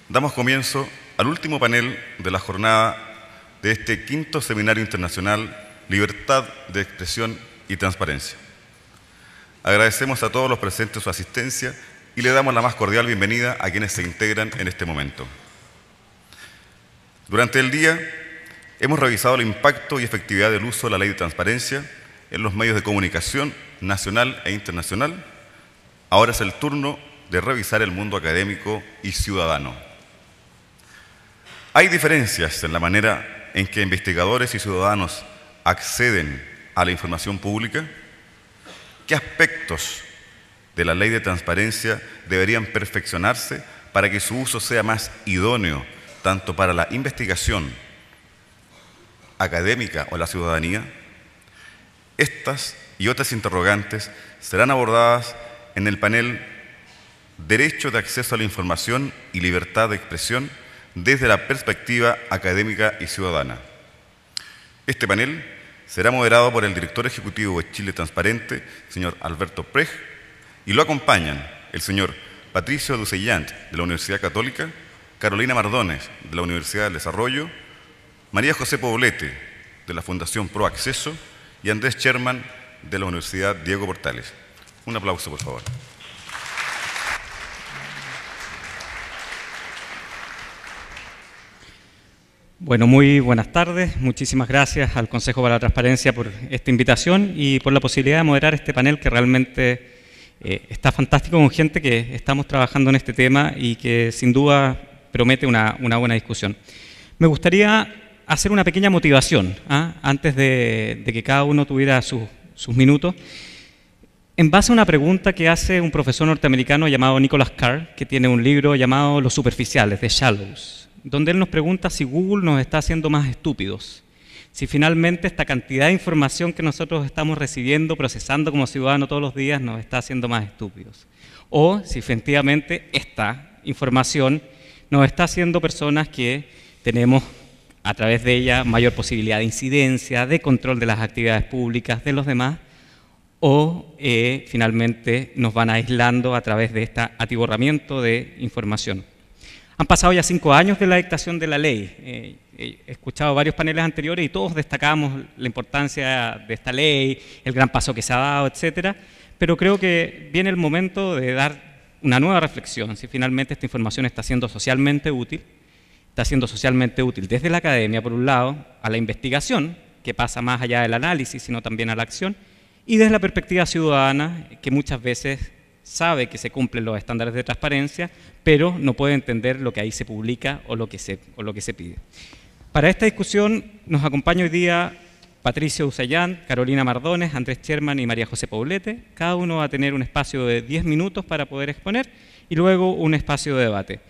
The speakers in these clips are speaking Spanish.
Damos comienzo al último panel de la jornada de este quinto Seminario Internacional Libertad de Expresión y Transparencia. Agradecemos a todos los presentes su asistencia y le damos la más cordial bienvenida a quienes se integran en este momento. Durante el día hemos revisado el impacto y efectividad del uso de la Ley de Transparencia en los medios de comunicación nacional e internacional. Ahora es el turno de revisar el mundo académico y ciudadano. Hay diferencias en la manera en que investigadores y ciudadanos acceden a la información pública. ¿Qué aspectos de la Ley de Transparencia deberían perfeccionarse para que su uso sea más idóneo tanto para la investigación académica o la ciudadanía? Estas y otras interrogantes serán abordadas en el panel Derecho de acceso a la información y libertad de expresión desde la perspectiva académica y ciudadana. Este panel será moderado por el director ejecutivo de Chile Transparente, señor Alberto Prech, y lo acompañan el señor Patricio Ducellant, de la Universidad Católica, Carolina Mardones, de la Universidad del Desarrollo, María José Poblete, de la Fundación Pro Acceso, y Andrés Sherman, de la Universidad Diego Portales. Un aplauso, por favor. Bueno, muy buenas tardes. Muchísimas gracias al Consejo para la Transparencia por esta invitación y por la posibilidad de moderar este panel que realmente está fantástico, con gente que estamos trabajando en este tema y que sin duda promete una buena discusión. Me gustaría hacer una pequeña motivación antes de que cada uno tuviera sus minutos, en base a una pregunta que hace un profesor norteamericano llamado Nicholas Carr, que tiene un libro llamado Los Superficiales, The Shallows, donde él nos pregunta si Google nos está haciendo más estúpidos, si finalmente esta cantidad de información que nosotros estamos recibiendo, procesando como ciudadanos todos los días, nos está haciendo más estúpidos, o si efectivamente esta información nos está haciendo personas que tenemos a través de ella mayor posibilidad de incidencia, de control de las actividades públicas de los demás, o finalmente nos van aislando a través de este atiborramiento de información. Han pasado ya 5 años de la dictación de la ley. He escuchado varios paneles anteriores y todos destacamos la importancia de esta ley, el gran paso que se ha dado, etcétera, pero creo que viene el momento de dar una nueva reflexión, si finalmente esta información está siendo socialmente útil desde la academia, por un lado, a la investigación, que pasa más allá del análisis, sino también a la acción, y desde la perspectiva ciudadana, que muchas veces sabe que se cumplen los estándares de transparencia, pero no puede entender lo que ahí se publica o lo que se pide. Para esta discusión nos acompaña hoy día Patricio Ducellant, Carolina Mardones, Andrés Sherman y María José Poblete. Cada uno va a tener un espacio de 10 minutos para poder exponer y luego un espacio de debate.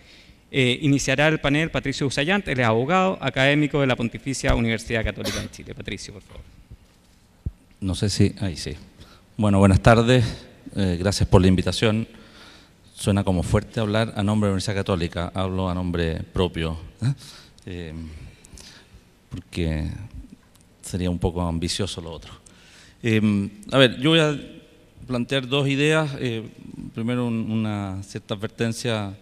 Iniciará el panel Patricio Ducellant, él es abogado, académico de la Pontificia Universidad Católica de Chile. Patricio, por favor. No sé si... ahí sí. Bueno, buenas tardes. Gracias por la invitación. Suena como fuerte hablar a nombre de la Universidad Católica. Hablo a nombre propio, porque sería un poco ambicioso lo otro. A ver, yo voy a plantear dos ideas. Primero, una cierta advertencia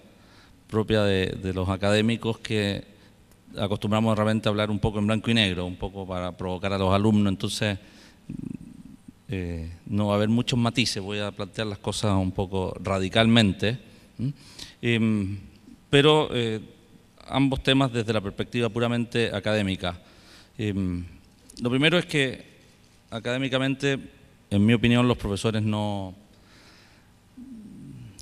propia de los académicos que acostumbramos de repente a hablar un poco en blanco y negro, un poco para provocar a los alumnos. Entonces, no va a haber muchos matices, voy a plantear las cosas un poco radicalmente, pero ambos temas desde la perspectiva puramente académica. Lo primero es que académicamente, en mi opinión, los profesores no,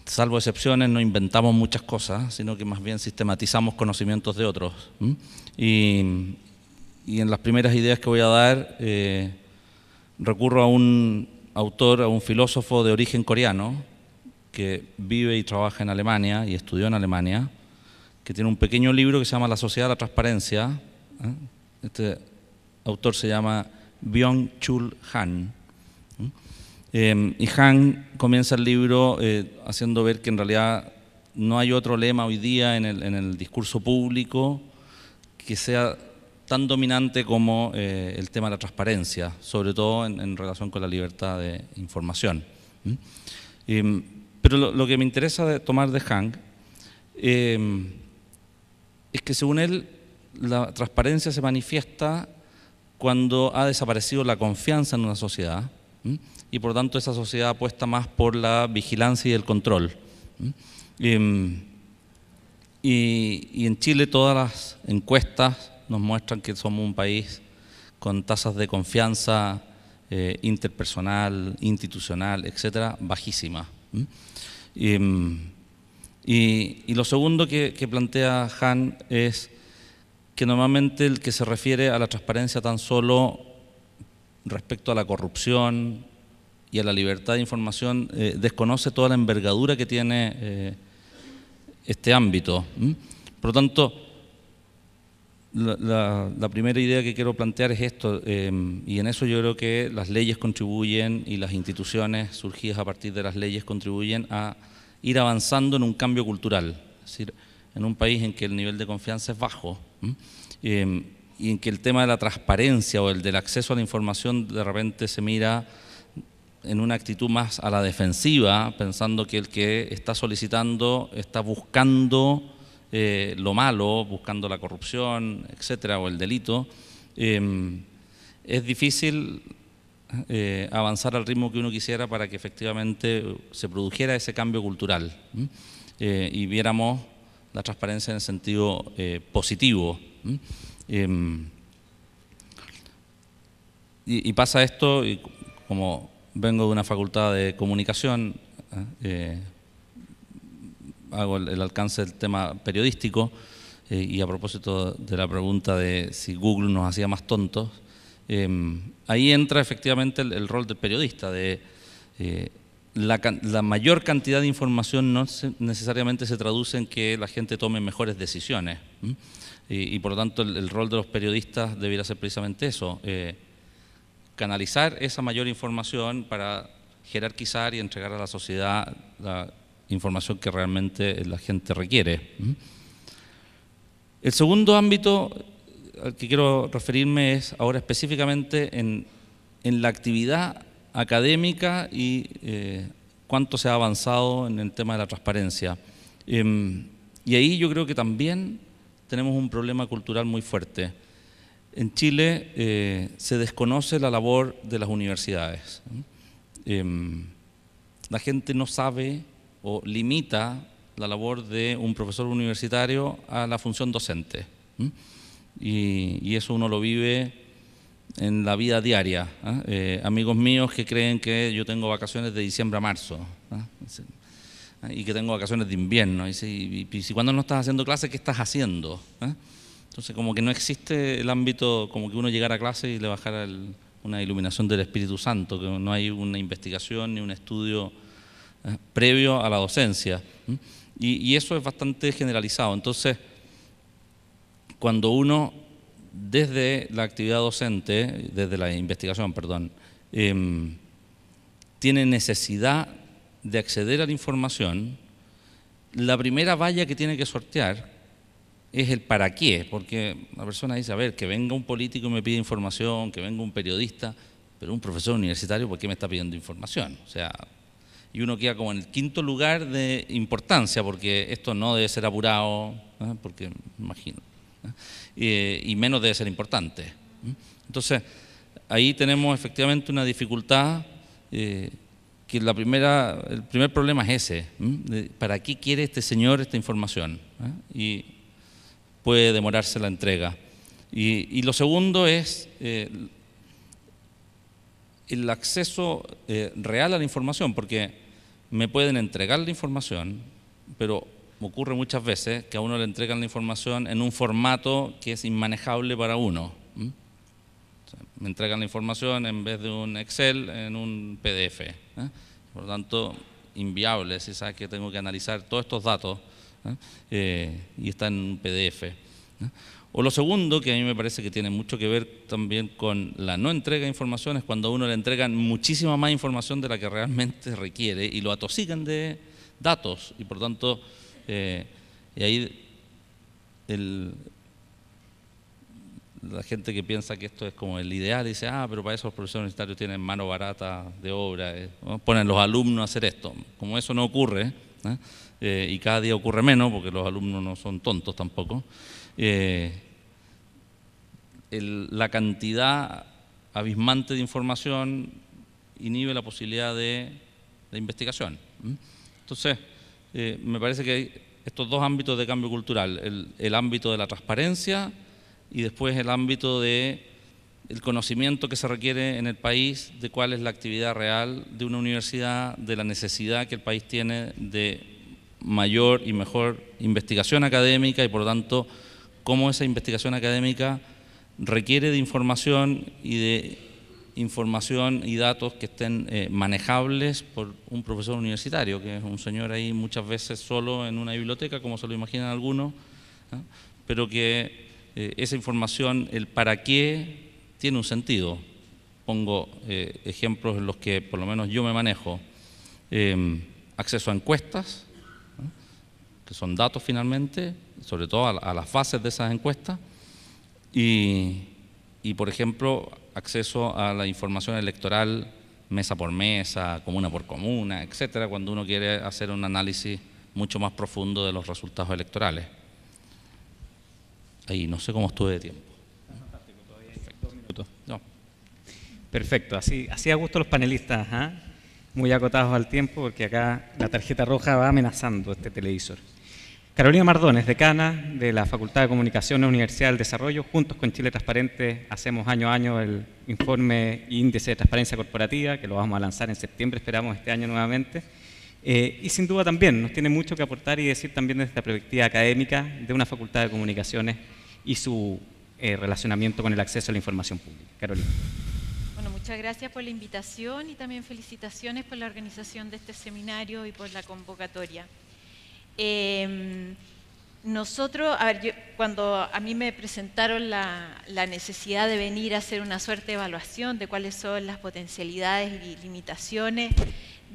salvo excepciones, no inventamos muchas cosas, sino que más bien sistematizamos conocimientos de otros. Y en las primeras ideas que voy a dar, recurro a un autor, a un filósofo de origen coreano que vive y trabaja en Alemania y estudió en Alemania, que tiene un pequeño libro que se llama La Sociedad de la Transparencia. Este autor se llama Byung-Chul Han. Y Han comienza el libro haciendo ver que en realidad no hay otro lema hoy día en el discurso público que sea tan dominante como el tema de la transparencia, sobre todo en relación con la libertad de información. Pero lo que me interesa tomar de Han es que según él la transparencia se manifiesta cuando ha desaparecido la confianza en una sociedad, y por lo tanto esa sociedad apuesta más por la vigilancia y el control. Y en Chile todas las encuestas nos muestran que somos un país con tasas de confianza interpersonal, institucional, etcétera, bajísimas. Y lo segundo que plantea Han es que normalmente el que se refiere a la transparencia tan solo respecto a la corrupción y a la libertad de información desconoce toda la envergadura que tiene este ámbito. Por lo tanto, la primera idea que quiero plantear es esto, y en eso yo creo que las leyes contribuyen y las instituciones surgidas a partir de las leyes contribuyen a ir avanzando en un cambio cultural. Es decir, en un país en que el nivel de confianza es bajo, y en que el tema de la transparencia o el del acceso a la información de repente se mira en una actitud más a la defensiva, pensando que el que está solicitando está buscando lo malo, buscando la corrupción, etcétera, o el delito, es difícil avanzar al ritmo que uno quisiera para que efectivamente se produjera ese cambio cultural y viéramos la transparencia en el sentido positivo. Y pasa esto, y como vengo de una facultad de comunicación, hago el alcance del tema periodístico, y a propósito de la pregunta de si Google nos hacía más tontos, ahí entra efectivamente el rol del periodista, la mayor cantidad de información no necesariamente se traduce en que la gente tome mejores decisiones, y por lo tanto el rol de los periodistas debiera ser precisamente eso, canalizar esa mayor información para jerarquizar y entregar a la sociedad la información que realmente la gente requiere. El segundo ámbito al que quiero referirme es ahora específicamente en la actividad académica y cuánto se ha avanzado en el tema de la transparencia. Y ahí yo creo que también tenemos un problema cultural muy fuerte. En Chile se desconoce la labor de las universidades. La gente no sabe o limita la labor de un profesor universitario a la función docente. Y eso uno lo vive en la vida diaria. Amigos míos que creen que yo tengo vacaciones de diciembre a marzo y que tengo vacaciones de invierno. Y si cuando no estás haciendo clase, ¿qué estás haciendo? Entonces como que no existe el ámbito como que uno llegara a clase y le bajara una iluminación del Espíritu Santo, que no hay una investigación ni un estudio previo a la docencia. Y eso es bastante generalizado. Entonces, cuando uno, desde la actividad docente, desde la investigación, perdón, tiene necesidad de acceder a la información, la primera valla que tiene que sortear es el para qué, porque la persona dice, a ver, que venga un político y me pide información, que venga un periodista, pero un profesor universitario, ¿por qué me está pidiendo información? O sea, y uno queda como en el quinto lugar de importancia, porque esto no debe ser apurado, porque me imagino, y menos debe ser importante. Entonces, ahí tenemos efectivamente una dificultad, que el primer problema es ese, ¿para qué quiere este señor esta información? Y puede demorarse la entrega. Y lo segundo es el acceso real a la información, porque me pueden entregar la información, pero ocurre muchas veces que a uno le entregan la información en un formato que es inmanejable para uno. O sea, me entregan la información en vez de un Excel en un PDF. Por lo tanto, inviable, si sabes que tengo que analizar todos estos datos y está en un PDF. O lo segundo, que a mí me parece que tiene mucho que ver también con la no entrega de información, es cuando a uno le entregan muchísima más información de la que realmente requiere y lo atosigan de datos, y por tanto, y ahí la gente que piensa que esto es como el ideal dice, pero para eso los profesores universitarios tienen mano barata de obra, ¿no? Ponen los alumnos a hacer esto. Como eso no ocurre, Y cada día ocurre menos, porque los alumnos no son tontos tampoco. La cantidad abismante de información inhibe la posibilidad de investigación. Entonces, me parece que hay estos dos ámbitos de cambio cultural, el ámbito de la transparencia y después el ámbito del conocimiento que se requiere en el país de cuál es la actividad real de una universidad, de la necesidad que el país tiene de mayor y mejor investigación académica y por lo tanto cómo esa investigación académica requiere de información y datos que estén manejables por un profesor universitario, que es un señor ahí muchas veces solo en una biblioteca, como se lo imaginan algunos, pero que esa información, el para qué, tiene un sentido. Pongo ejemplos en los que por lo menos yo me manejo. Acceso a encuestas, que son datos finalmente, sobre todo a las bases de esas encuestas, y por ejemplo, acceso a la información electoral mesa por mesa, comuna por comuna, etcétera, cuando uno quiere hacer un análisis mucho más profundo de los resultados electorales. Ahí, no sé cómo estuve de tiempo. Perfecto, 2 minutos. No. Perfecto, así a gusto los panelistas, muy acotados al tiempo, porque acá la tarjeta roja va amenazando este televisor. Carolina Mardones, decana de la Facultad de Comunicación de la Universidad del Desarrollo. Juntos con Chile Transparente hacemos año a año el informe Índice de Transparencia Corporativa, que lo vamos a lanzar en septiembre, esperamos este año nuevamente. Y sin duda también nos tiene mucho que aportar y decir también desde la perspectiva académica de una Facultad de Comunicaciones y su relacionamiento con el acceso a la información pública. Carolina. Bueno, muchas gracias por la invitación y también felicitaciones por la organización de este seminario y por la convocatoria. Nosotros, cuando a mí me presentaron la necesidad de venir a hacer una suerte de evaluación de cuáles son las potencialidades y limitaciones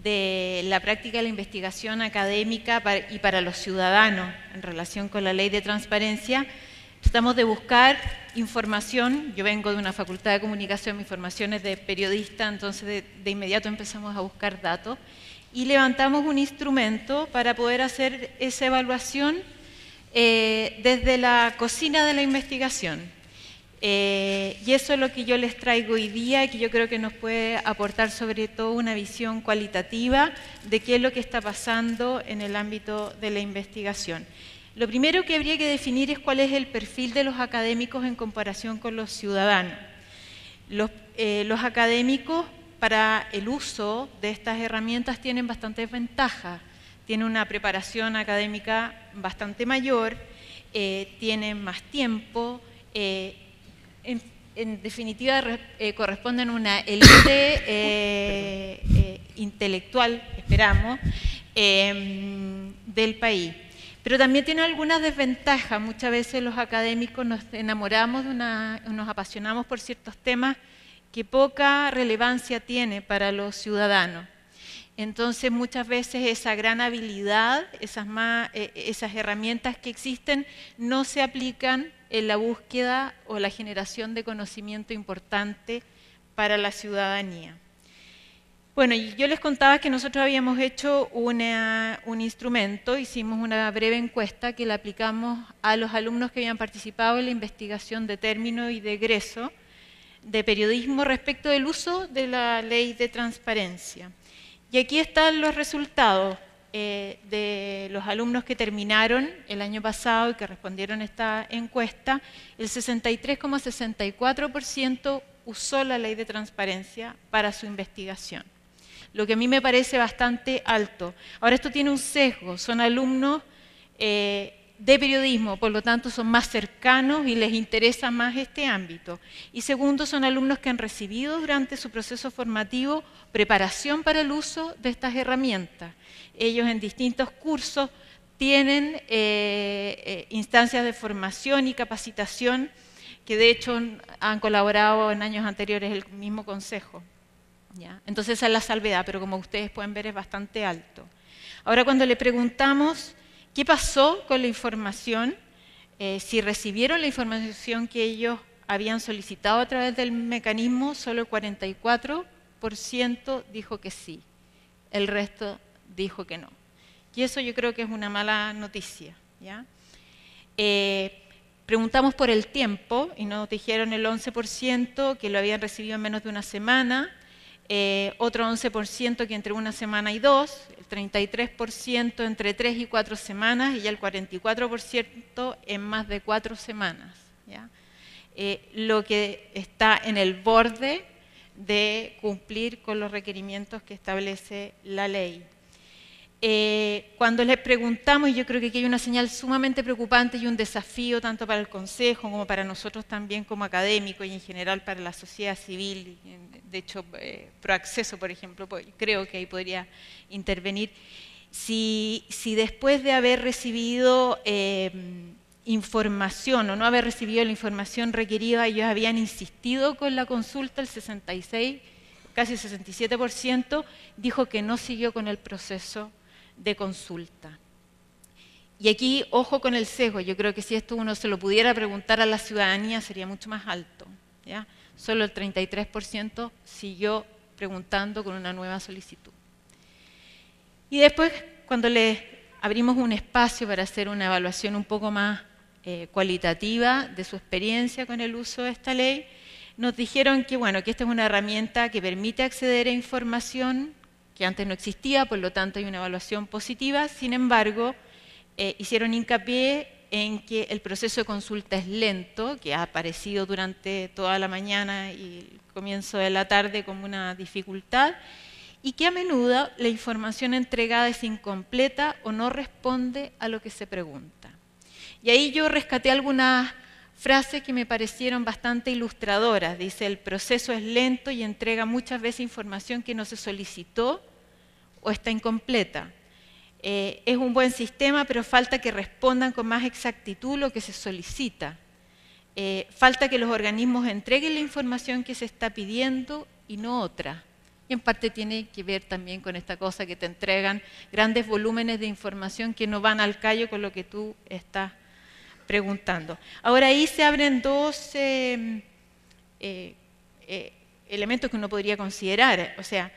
de la práctica de la investigación académica y para los ciudadanos en relación con la ley de transparencia, tratamos de buscar información. Yo vengo de una facultad de comunicación, mi formación es de periodista, entonces de inmediato empezamos a buscar datos y levantamos un instrumento para poder hacer esa evaluación desde la cocina de la investigación. Y eso es lo que yo les traigo hoy día y que yo creo que nos puede aportar sobre todo una visión cualitativa de qué es lo que está pasando en el ámbito de la investigación. Lo primero que habría que definir es cuál es el perfil de los académicos en comparación con los ciudadanos. Los académicos para el uso de estas herramientas tienen bastantes ventajas. Tienen una preparación académica bastante mayor, tienen más tiempo, en definitiva corresponden a una élite intelectual, esperamos, del país. Pero también tiene algunas desventajas. Muchas veces los académicos nos enamoramos, nos apasionamos por ciertos temas que poca relevancia tiene para los ciudadanos. Entonces muchas veces esa gran habilidad, esas herramientas que existen no se aplican en la búsqueda o la generación de conocimiento importante para la ciudadanía. Bueno, y yo les contaba que nosotros habíamos hecho un instrumento, hicimos una breve encuesta que la aplicamos a los alumnos que habían participado en la investigación de término y de egreso de periodismo respecto del uso de la ley de transparencia. Y aquí están los resultados de los alumnos que terminaron el año pasado y que respondieron a esta encuesta. El 63,64% usó la ley de transparencia para su investigación, lo que a mí me parece bastante alto. Ahora, esto tiene un sesgo, son alumnos de periodismo, por lo tanto son más cercanos y les interesa más este ámbito. Y segundo, son alumnos que han recibido durante su proceso formativo preparación para el uso de estas herramientas. Ellos en distintos cursos tienen instancias de formación y capacitación que de hecho han colaborado en años anteriores el mismo consejo. ¿Ya? Entonces esa es la salvedad, pero como ustedes pueden ver es bastante alto. Ahora, cuando le preguntamos qué pasó con la información, si recibieron la información que ellos habían solicitado a través del mecanismo, solo el 44% dijo que sí, el resto dijo que no. Y eso yo creo que es una mala noticia, ¿ya? Preguntamos por el tiempo y nos dijeron el 11% que lo habían recibido en menos de una semana, otro 11% que entre una semana y dos, el 33% entre 3 y 4 semanas y el 44% en más de 4 semanas, ¿ya? Lo que está en el borde de cumplir con los requerimientos que establece la ley. Cuando les preguntamos, y yo creo que aquí hay una señal sumamente preocupante y un desafío tanto para el Consejo como para nosotros también como académicos y en general para la sociedad civil, de hecho Proacceso, por ejemplo, creo que ahí podría intervenir, si después de haber recibido información o no haber recibido la información requerida, ellos habían insistido con la consulta, el 66%, casi el 67%, dijo que no siguió con el proceso de consulta. Y aquí, ojo con el sesgo, yo creo que si esto uno se lo pudiera preguntar a la ciudadanía sería mucho más alto, ¿ya? Solo el 33% siguió preguntando con una nueva solicitud. Y después, cuando les abrimos un espacio para hacer una evaluación un poco más cualitativa de su experiencia con el uso de esta ley, nos dijeron que, bueno, que esta es una herramienta que permite acceder a información que antes no existía, por lo tanto hay una evaluación positiva. Sin embargo, hicieron hincapié en que el proceso de consulta es lento, que ha aparecido durante toda la mañana y el comienzo de la tarde como una dificultad, y que a menudo la información entregada es incompleta o no responde a lo que se pregunta. Y ahí yo rescaté algunas frases que me parecieron bastante ilustradoras. Dice, el proceso es lento y entrega muchas veces información que no se solicitó o está incompleta. Es un buen sistema, pero falta que respondan con más exactitud lo que se solicita. Falta que los organismos entreguen la información que se está pidiendo y no otra. Y en parte tiene que ver también con esta cosa que te entregan grandes volúmenes de información que no van al callo con lo que tú estás preguntando. Ahora ahí se abren dos elementos que uno podría considerar. O sea,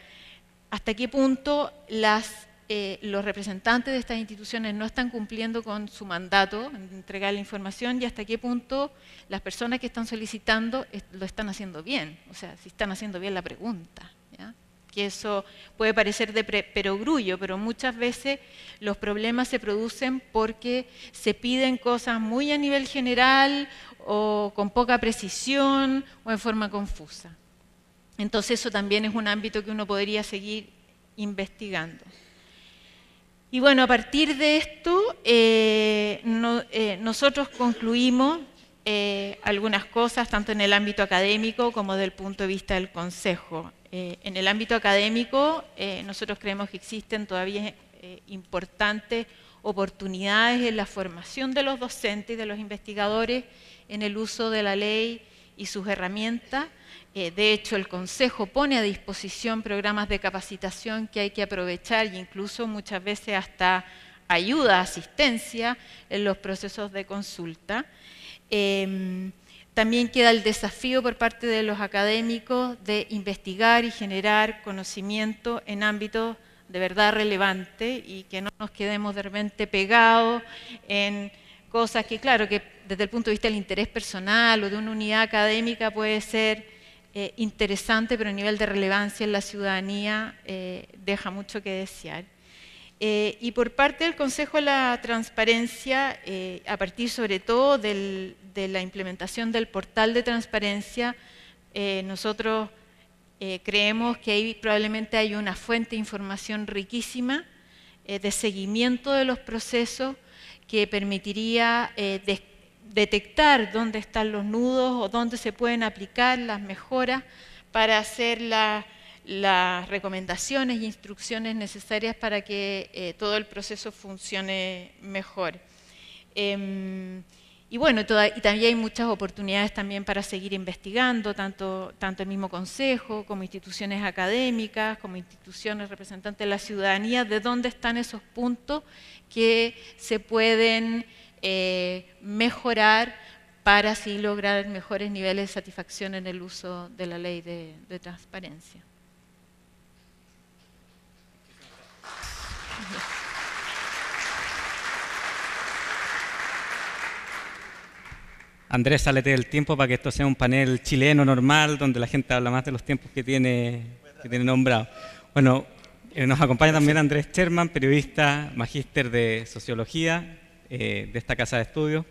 hasta qué punto los representantes de estas instituciones no están cumpliendo con su mandato de entregar la información y hasta qué punto las personas que están solicitando lo están haciendo bien. O sea, si están haciendo bien la pregunta, ¿ya? Que eso puede parecer de perogrullo, pero muchas veces los problemas se producen porque se piden cosas muy a nivel general o con poca precisión o en forma confusa. Entonces eso también es un ámbito que uno podría seguir investigando. Y bueno, a partir de esto nosotros concluimos algunas cosas tanto en el ámbito académico como desde el punto de vista del Consejo. En el ámbito académico, nosotros creemos que existen todavía importantes oportunidades en la formación de los docentes y de los investigadores en el uso de la ley y sus herramientas. De hecho, el Consejo pone a disposición programas de capacitación que hay que aprovechar e incluso muchas veces hasta ayuda, asistencia en los procesos de consulta. También queda el desafío por parte de los académicos de investigar y generar conocimiento en ámbitos de verdad relevantes y que no nos quedemos de repente pegados en cosas que, claro, que desde el punto de vista del interés personal o de una unidad académica puede ser interesante, pero a nivel de relevancia en la ciudadanía deja mucho que desear. Y por parte del Consejo de la Transparencia, a partir sobre todo de la implementación del portal de transparencia, nosotros creemos que ahí probablemente hay una fuente de información riquísima de seguimiento de los procesos que permitiría detectar dónde están los nudos o dónde se pueden aplicar las mejoras para hacer las recomendaciones e instrucciones necesarias para que todo el proceso funcione mejor. Y bueno, y también hay muchas oportunidades también para seguir investigando, tanto el mismo Consejo, como instituciones académicas, como instituciones representantes de la ciudadanía, de dónde están esos puntos que se pueden mejorar para así lograr mejores niveles de satisfacción en el uso de la ley de transparencia. Andrés, sálete del tiempo para que esto sea un panel chileno normal, donde la gente habla más de los tiempos que tiene nombrado. Bueno, nos acompaña también Andrés Sherman, periodista, magíster de Sociología de esta casa de estudios,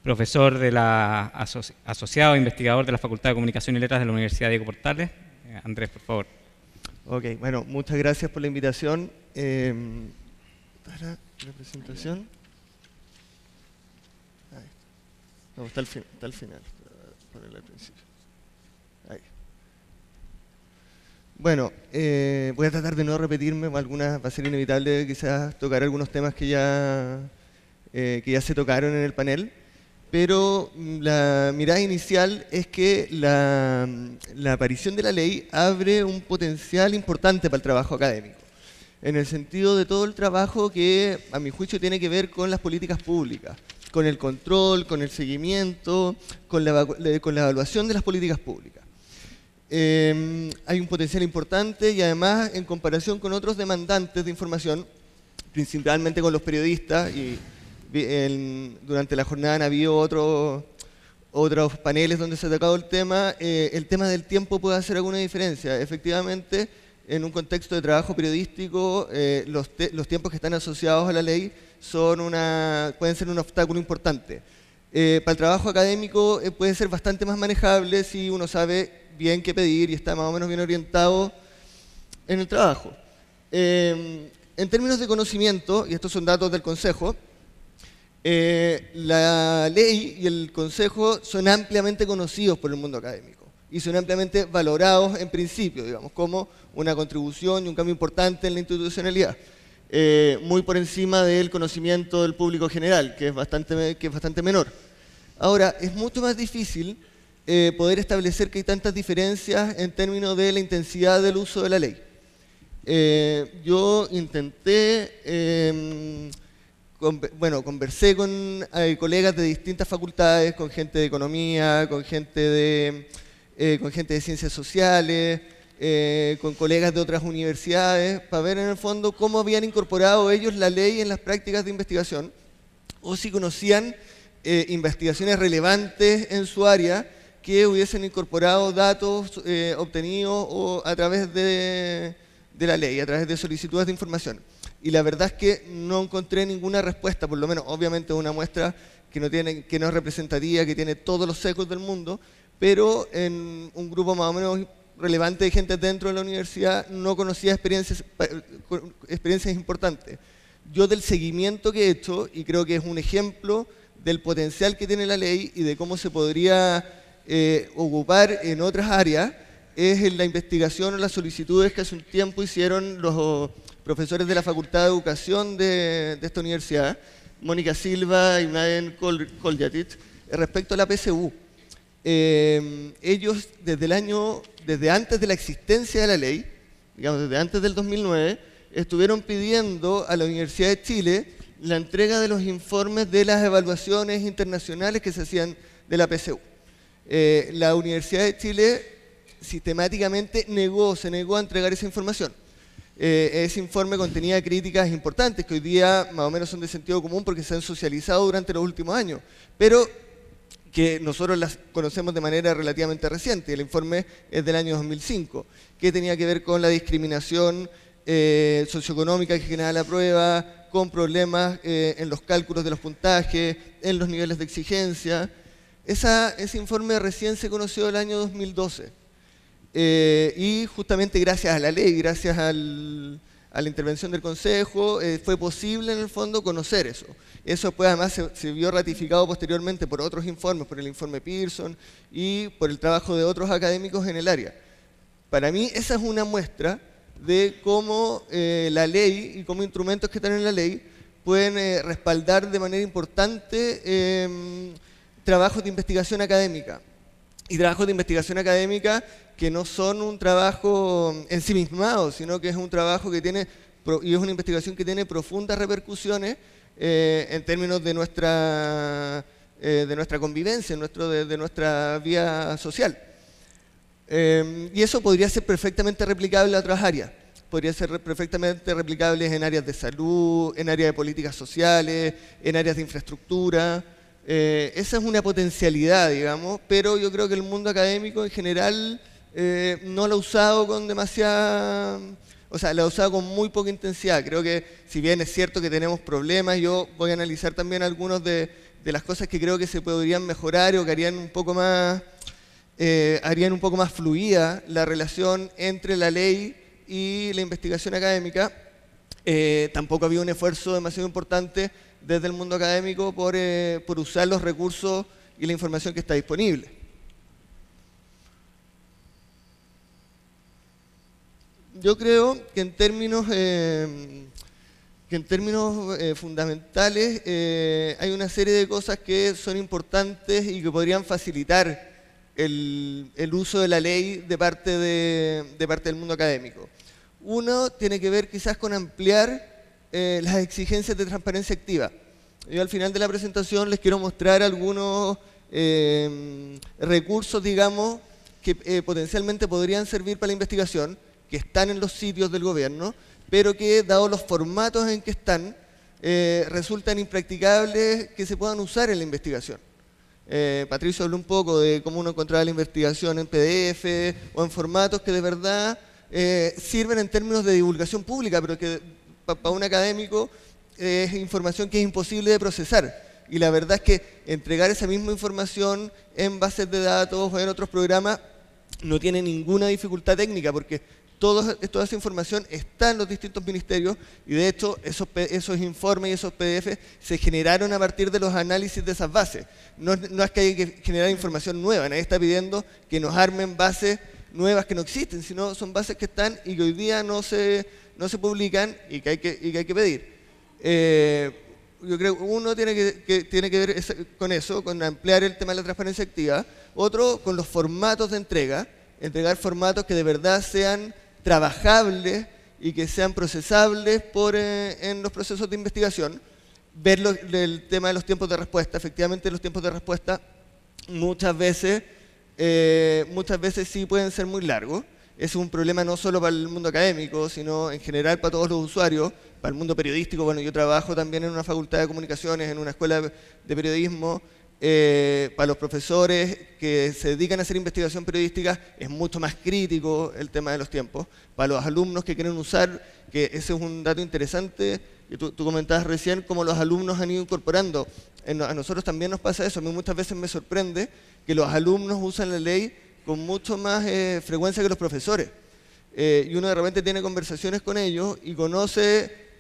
profesor de la asociado e investigador de la Facultad de Comunicación y Letras de la Universidad Diego Portales. Andrés, por favor. Ok, bueno, muchas gracias por la invitación. Para la presentación. Ahí. No, está al final. Ponerla al principio. Ahí. Bueno, voy a tratar de no repetirme, va a ser inevitable quizás tocar algunos temas que ya se tocaron en el panel, pero la mirada inicial es que la aparición de la ley abre un potencial importante para el trabajo académico, en el sentido de todo el trabajo que, a mi juicio, tiene que ver con las políticas públicas, con el control, con el seguimiento, con la evaluación de las políticas públicas. Hay un potencial importante y además, en comparación con otros demandantes de información, principalmente con los periodistas, y durante la jornada han habido otros paneles donde se ha tocado el tema del tiempo puede hacer alguna diferencia. Efectivamente, en un contexto de trabajo periodístico, los tiempos que están asociados a la ley pueden ser un obstáculo importante. Para el trabajo académico puede ser bastante más manejable si uno sabe bien qué pedir y está más o menos bien orientado en el trabajo. En términos de conocimiento, y estos son datos del Consejo, la ley y el Consejo son ampliamente conocidos por el mundo académico y son ampliamente valorados en principio, digamos, como una contribución y un cambio importante en la institucionalidad, muy por encima del conocimiento del público general, que es bastante menor. Ahora, es mucho más difícil poder establecer que hay tantas diferencias en términos de la intensidad del uso de la ley. Yo intenté... conversé con colegas de distintas facultades, con gente de economía, con gente de ciencias sociales, con colegas de otras universidades, para ver en el fondo cómo habían incorporado ellos la ley en las prácticas de investigación, o si conocían investigaciones relevantes en su área que hubiesen incorporado datos obtenidos a través de la ley, a través de solicitudes de información. Y la verdad es que no encontré ninguna respuesta, por lo menos obviamente una muestra que no es representativa, que tiene todos los sesgos del mundo, pero en un grupo más o menos relevante de gente dentro de la universidad no conocía experiencias importantes. Yo del seguimiento que he hecho, y creo que es un ejemplo del potencial que tiene la ley y de cómo se podría ocupar en otras áreas, es en la investigación o las solicitudes que hace un tiempo hicieron los profesores de la Facultad de Educación de esta universidad, Mónica Silva y Mladen Koljatic, respecto a la PSU. Ellos, desde antes de la existencia de la ley, digamos desde antes del 2009, estuvieron pidiendo a la Universidad de Chile la entrega de los informes de las evaluaciones internacionales que se hacían de la PSU. La Universidad de Chile sistemáticamente se negó a entregar esa información. Ese informe contenía críticas importantes que hoy día más o menos son de sentido común porque se han socializado durante los últimos años, pero que nosotros las conocemos de manera relativamente reciente. El informe es del año 2005, que tenía que ver con la discriminación socioeconómica que genera la prueba, con problemas en los cálculos de los puntajes, en los niveles de exigencia. Ese informe recién se conoció el año 2012. Y justamente gracias a la ley, gracias a la intervención del Consejo, fue posible en el fondo conocer eso. Eso pues, además se vio ratificado posteriormente por otros informes, por el informe Pearson y por el trabajo de otros académicos en el área. Para mí esa es una muestra de cómo la ley y cómo instrumentos que están en la ley pueden respaldar de manera importante trabajos de investigación académica. Y trabajos de investigación académica que no son un trabajo ensimismado, sino que es un trabajo que tiene, y es una investigación que tiene profundas repercusiones en términos de nuestra convivencia, de nuestra vida social. Y eso podría ser perfectamente replicable a otras áreas. Podría ser perfectamente replicable en áreas de salud, en áreas de políticas sociales, en áreas de infraestructura. Esa es una potencialidad, digamos, pero yo creo que el mundo académico en general no lo ha usado con demasiada... O sea, lo ha usado con muy poca intensidad. Creo que, si bien es cierto que tenemos problemas, yo voy a analizar también algunas de las cosas que creo que se podrían mejorar o que harían un poco más fluida la relación entre la ley y la investigación académica. Tampoco había un esfuerzo demasiado importante desde el mundo académico por usar los recursos y la información que está disponible. Yo creo que en términos fundamentales hay una serie de cosas que son importantes y que podrían facilitar el uso de la ley de parte del mundo académico. Uno tiene que ver quizás con ampliar las exigencias de transparencia activa. Yo al final de la presentación les quiero mostrar algunos recursos, digamos, que potencialmente podrían servir para la investigación, que están en los sitios del gobierno, pero que, dados los formatos en que están, resultan impracticables que se puedan usar en la investigación. Patricio habló un poco de cómo uno encontraba la investigación en PDF o en formatos que de verdad sirven en términos de divulgación pública, pero que para un académico es información que es imposible de procesar. Y la verdad es que entregar esa misma información en bases de datos o en otros programas no tiene ninguna dificultad técnica, porque toda esa información está en los distintos ministerios y de hecho esos informes y esos PDF se generaron a partir de los análisis de esas bases. No es que haya que generar información nueva, nadie está pidiendo que nos armen bases nuevas que no existen, sino son bases que están y que hoy día no se publican y que hay que pedir. Yo creo que uno tiene que ver con eso, con ampliar el tema de la transparencia activa. Otro, con los formatos de entregar formatos que de verdad sean trabajables y que sean procesables en los procesos de investigación. Ver el tema de los tiempos de respuesta. Efectivamente, los tiempos de respuesta muchas veces sí pueden ser muy largos. Es un problema no solo para el mundo académico, sino en general para todos los usuarios, para el mundo periodístico. Bueno, yo trabajo también en una facultad de comunicaciones, en una escuela de periodismo. Para los profesores que se dedican a hacer investigación periodística es mucho más crítico el tema de los tiempos. Para los alumnos que quieren usar, que ese es un dato interesante, que tú comentabas recién, cómo los alumnos han ido incorporando. A nosotros también nos pasa eso. A mí muchas veces me sorprende que los alumnos usan la ley con mucho más frecuencia que los profesores. Y uno de repente tiene conversaciones con ellos y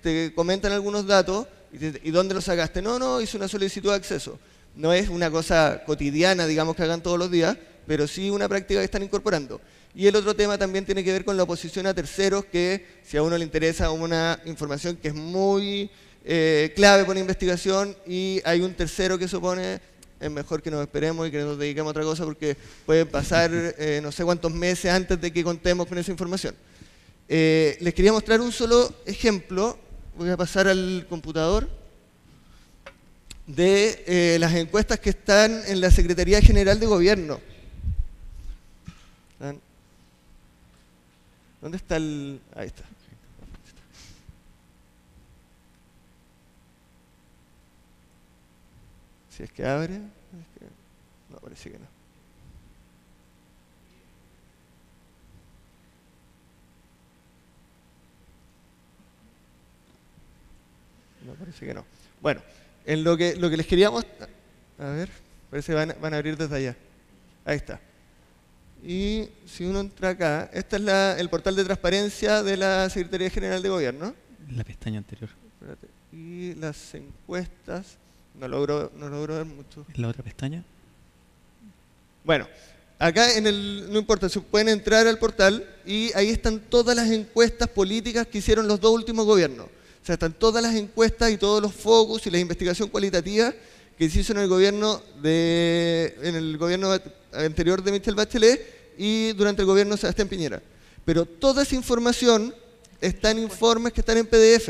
te comentan algunos datos y ¿dónde los sacaste? No, hice una solicitud de acceso. No es una cosa cotidiana, digamos, que hagan todos los días, pero sí una práctica que están incorporando. Y el otro tema también tiene que ver con la oposición a terceros, que si a uno le interesa una información que es muy clave para la investigación y hay un tercero que se opone, es mejor que nos esperemos y que nos dediquemos a otra cosa porque puede pasar no sé cuántos meses antes de que contemos con esa información. Les quería mostrar un solo ejemplo, voy a pasar al computador, de las encuestas que están en la Secretaría General de Gobierno. ¿Dónde está el...? Ahí está. Si es que abre... No, parece que no. No, parece que no. Bueno. En lo que les queríamos... A ver, parece que van a abrir desde allá. Ahí está. Y si uno entra acá, este es el portal de transparencia de la Secretaría General de Gobierno. La pestaña anterior. Espérate. Y las encuestas... No logro ver mucho. ¿En la otra pestaña? Bueno, acá no importa, se pueden entrar al portal y ahí están todas las encuestas políticas que hicieron los dos últimos gobiernos. O sea, están todas las encuestas y todos los focus y la investigación cualitativa que se hizo en el gobierno anterior de Michelle Bachelet y durante el gobierno de Sebastián Piñera. Pero toda esa información está en informes que están en PDF.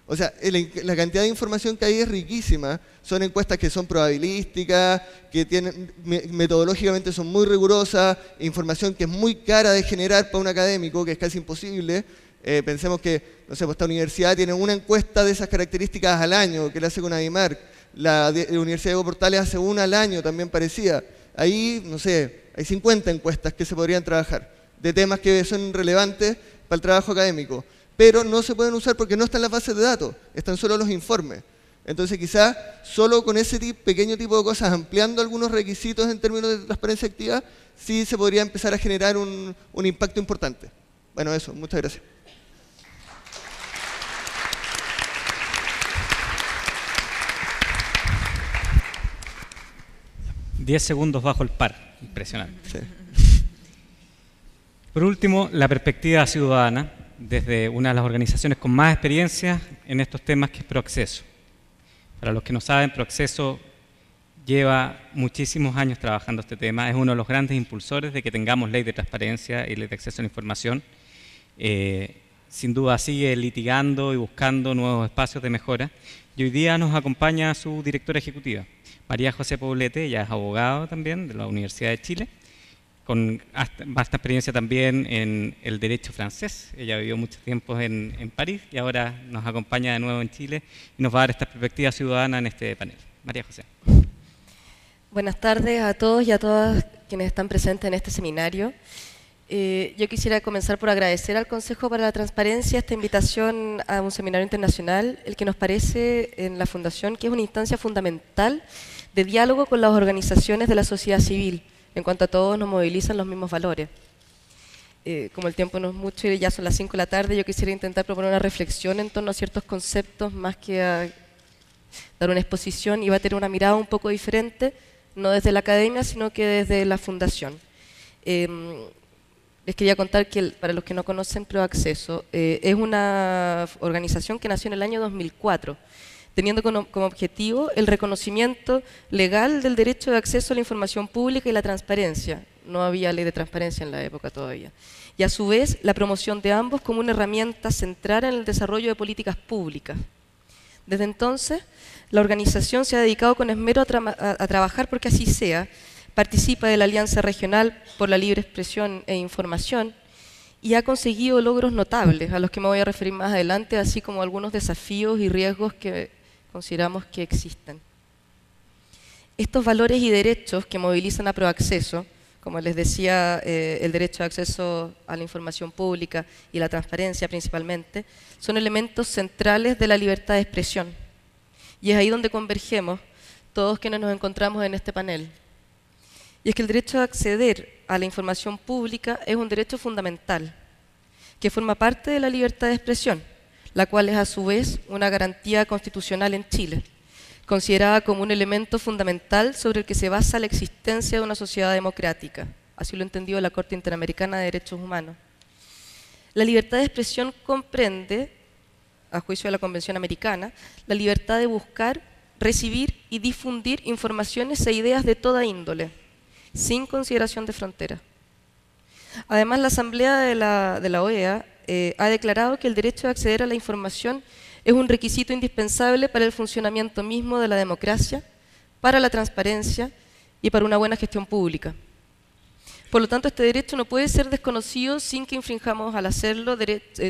O sea, la cantidad de información que hay es riquísima. Son encuestas que son probabilísticas, que metodológicamente son muy rigurosas, información que es muy cara de generar para un académico, que es casi imposible. Pensemos que, no sé, pues esta universidad tiene una encuesta de esas características al año, que la hace con Adimar. La Universidad de Diego Portales hace una al año, también parecía. Ahí, no sé, hay 50 encuestas que se podrían trabajar de temas que son relevantes para el trabajo académico, pero no se pueden usar porque no están las bases de datos, están solo los informes. Entonces quizás solo con ese pequeño tipo de cosas, ampliando algunos requisitos en términos de transparencia activa, sí se podría empezar a generar un impacto importante. Bueno, eso, muchas gracias. Diez segundos bajo el par, impresionante. Sí. Por último, la perspectiva ciudadana, desde una de las organizaciones con más experiencia en estos temas, que es Proacceso. Para los que no saben, Proacceso lleva muchísimos años trabajando este tema, es uno de los grandes impulsores de que tengamos ley de transparencia y ley de acceso a la información. Sin duda sigue litigando y buscando nuevos espacios de mejora. Y hoy día nos acompaña su directora ejecutiva, María José Poblete. Ella es abogada también de la Universidad de Chile, con vasta experiencia también en el derecho francés. Ella vivió mucho tiempo en París y ahora nos acompaña de nuevo en Chile y nos va a dar esta perspectiva ciudadana en este panel. María José. Buenas tardes a todos y a todas quienes están presentes en este seminario. Yo quisiera comenzar por agradecer al Consejo para la Transparencia esta invitación a un seminario internacional, el que nos parece en la Fundación que es una instancia fundamental de diálogo con las organizaciones de la sociedad civil, en cuanto a todos nos movilizan los mismos valores. Como el tiempo no es mucho y ya son las 5 de la tarde, yo quisiera intentar proponer una reflexión en torno a ciertos conceptos más que a dar una exposición, y va a tener una mirada un poco diferente, no desde la academia, sino que desde la fundación. Les quería contar que, para los que no conocen, Proacceso es una organización que nació en el año 2004, teniendo como objetivo el reconocimiento legal del derecho de acceso a la información pública y la transparencia. No había ley de transparencia en la época todavía. Y a su vez, la promoción de ambos como una herramienta central en el desarrollo de políticas públicas. Desde entonces, la organización se ha dedicado con esmero a trabajar porque así sea. Participa de la Alianza Regional por la Libre Expresión e Información y ha conseguido logros notables, a los que me voy a referir más adelante, así como algunos desafíos y riesgos que consideramos que existen. Estos valores y derechos que movilizan a Proacceso, como les decía, el derecho de acceso a la información pública y la transparencia principalmente, son elementos centrales de la libertad de expresión. Y es ahí donde convergemos todos quienes nos encontramos en este panel. Y es que el derecho a acceder a la información pública es un derecho fundamental, que forma parte de la libertad de expresión, la cual es a su vez una garantía constitucional en Chile, considerada como un elemento fundamental sobre el que se basa la existencia de una sociedad democrática. Así lo entendió la Corte Interamericana de Derechos Humanos. La libertad de expresión comprende, a juicio de la Convención Americana, la libertad de buscar, recibir y difundir informaciones e ideas de toda índole, sin consideración de frontera. Además, la Asamblea de la OEA ha declarado que el derecho de acceder a la información es un requisito indispensable para el funcionamiento mismo de la democracia, para la transparencia y para una buena gestión pública. Por lo tanto, este derecho no puede ser desconocido sin que infringamos al hacerlo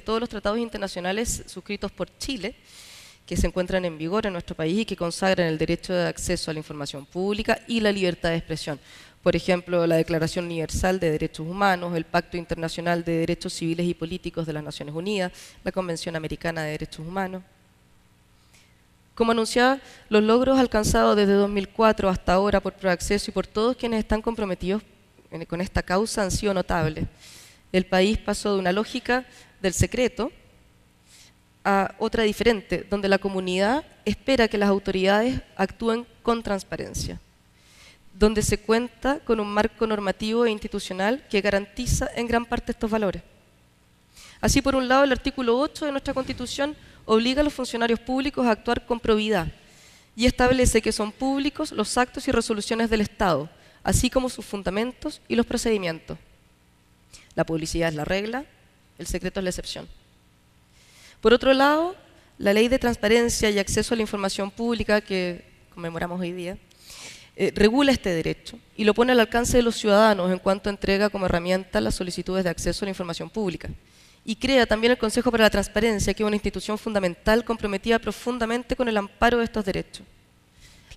todos los tratados internacionales suscritos por Chile, que se encuentran en vigor en nuestro país y que consagran el derecho de acceso a la información pública y la libertad de expresión. Por ejemplo, la Declaración Universal de Derechos Humanos, el Pacto Internacional de Derechos Civiles y Políticos de las Naciones Unidas, la Convención Americana de Derechos Humanos. Como anunciaba, los logros alcanzados desde 2004 hasta ahora por Proacceso y por todos quienes están comprometidos con esta causa han sido notables. El país pasó de una lógica del secreto a otra diferente, donde la comunidad espera que las autoridades actúen con transparencia, donde se cuenta con un marco normativo e institucional que garantiza en gran parte estos valores. Así, por un lado, el artículo 8 de nuestra Constitución obliga a los funcionarios públicos a actuar con probidad y establece que son públicos los actos y resoluciones del Estado, así como sus fundamentos y los procedimientos. La publicidad es la regla, el secreto es la excepción. Por otro lado, la Ley de Transparencia y Acceso a la Información Pública, que conmemoramos hoy día, regula este derecho y lo pone al alcance de los ciudadanos en cuanto entrega como herramienta las solicitudes de acceso a la información pública. Y crea también el Consejo para la Transparencia, que es una institución fundamental comprometida profundamente con el amparo de estos derechos.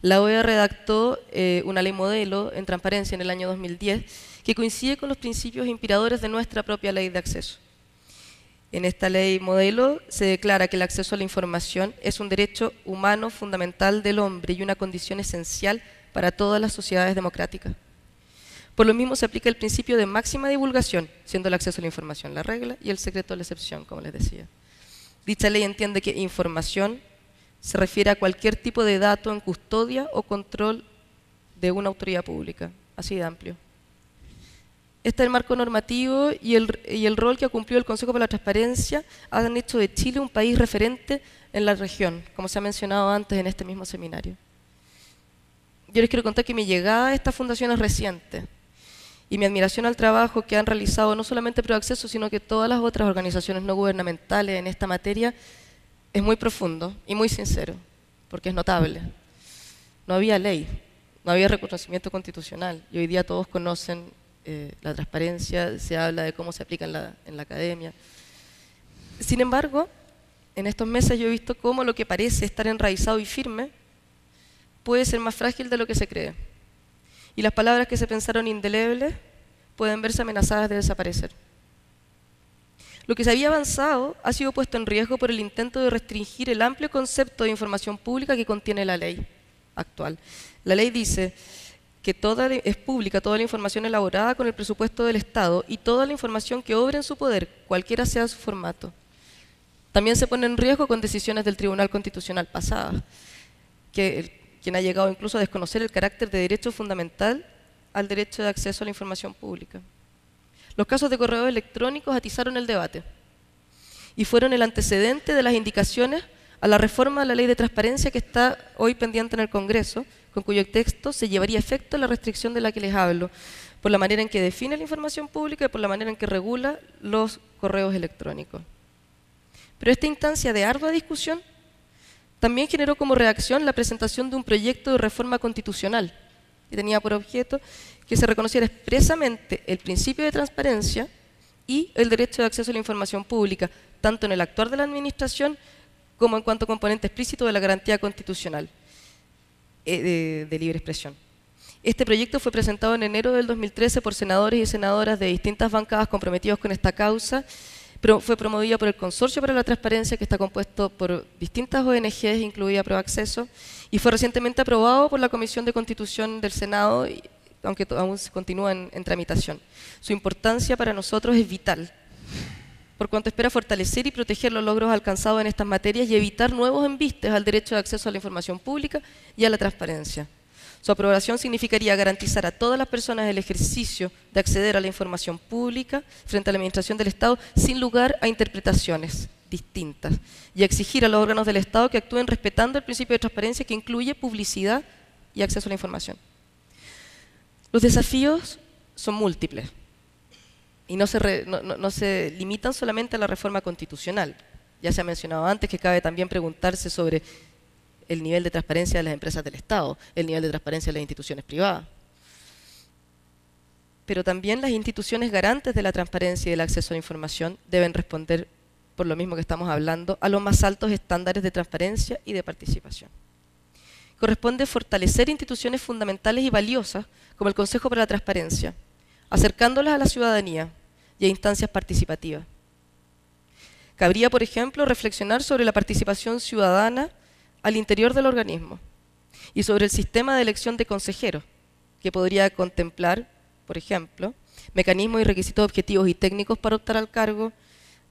La OEA redactó una ley modelo en transparencia en el año 2010 que coincide con los principios inspiradores de nuestra propia ley de acceso. En esta ley modelo se declara que el acceso a la información es un derecho humano fundamental del hombre y una condición esencial para todas las sociedades democráticas. Por lo mismo se aplica el principio de máxima divulgación, siendo el acceso a la información la regla y el secreto la excepción, como les decía. Dicha ley entiende que información se refiere a cualquier tipo de dato en custodia o control de una autoridad pública, así de amplio. Este es el marco normativo y el rol que ha cumplido el Consejo para la Transparencia han hecho de Chile un país referente en la región, como se ha mencionado antes en este mismo seminario. Yo les quiero contar que mi llegada a esta fundación es reciente y mi admiración al trabajo que han realizado no solamente ProAcceso, sino que todas las otras organizaciones no gubernamentales en esta materia es muy profundo y muy sincero, porque es notable. No había ley, no había reconocimiento constitucional y hoy día todos conocen la transparencia, se habla de cómo se aplica en la academia. Sin embargo, en estos meses yo he visto cómo lo que parece estar enraizado y firme puede ser más frágil de lo que se cree. Y las palabras que se pensaron indelebles pueden verse amenazadas de desaparecer. Lo que se había avanzado ha sido puesto en riesgo por el intento de restringir el amplio concepto de información pública que contiene la ley actual. La ley dice que es pública toda la información elaborada con el presupuesto del Estado y toda la información que obre en su poder, cualquiera sea su formato. También se pone en riesgo con decisiones del Tribunal Constitucional pasadas, quien ha llegado incluso a desconocer el carácter de derecho fundamental al derecho de acceso a la información pública. Los casos de correos electrónicos atizaron el debate y fueron el antecedente de las indicaciones a la reforma de la Ley de Transparencia que está hoy pendiente en el Congreso, con cuyo texto se llevaría a efecto la restricción de la que les hablo, por la manera en que define la información pública y por la manera en que regula los correos electrónicos. Pero esta instancia de ardua discusión también generó como reacción la presentación de un proyecto de reforma constitucional que tenía por objeto que se reconociera expresamente el principio de transparencia y el derecho de acceso a la información pública, tanto en el actuar de la Administración como en cuanto componente explícito de la garantía constitucional de libre expresión. Este proyecto fue presentado en enero del 2013 por senadores y senadoras de distintas bancadas comprometidos con esta causa, pero fue promovido por el Consorcio para la Transparencia, que está compuesto por distintas ONGs, incluida ProAcceso, y fue recientemente aprobado por la Comisión de Constitución del Senado, aunque aún se continúa en tramitación. Su importancia para nosotros es vital, por cuanto espera fortalecer y proteger los logros alcanzados en estas materias y evitar nuevos embistes al derecho de acceso a la información pública y a la transparencia. Su aprobación significaría garantizar a todas las personas el ejercicio de acceder a la información pública frente a la Administración del Estado sin lugar a interpretaciones distintas y exigir a los órganos del Estado que actúen respetando el principio de transparencia que incluye publicidad y acceso a la información. Los desafíos son múltiples y no se limitan solamente a la reforma constitucional. Ya se ha mencionado antes que cabe también preguntarse sobre el nivel de transparencia de las empresas del Estado, el nivel de transparencia de las instituciones privadas. Pero también las instituciones garantes de la transparencia y del acceso a la información deben responder, por lo mismo que estamos hablando, a los más altos estándares de transparencia y de participación. Corresponde fortalecer instituciones fundamentales y valiosas como el Consejo para la Transparencia, acercándolas a la ciudadanía y a instancias participativas. Cabría, por ejemplo, reflexionar sobre la participación ciudadana al interior del organismo y sobre el sistema de elección de consejeros, que podría contemplar, por ejemplo, mecanismos y requisitos objetivos y técnicos para optar al cargo,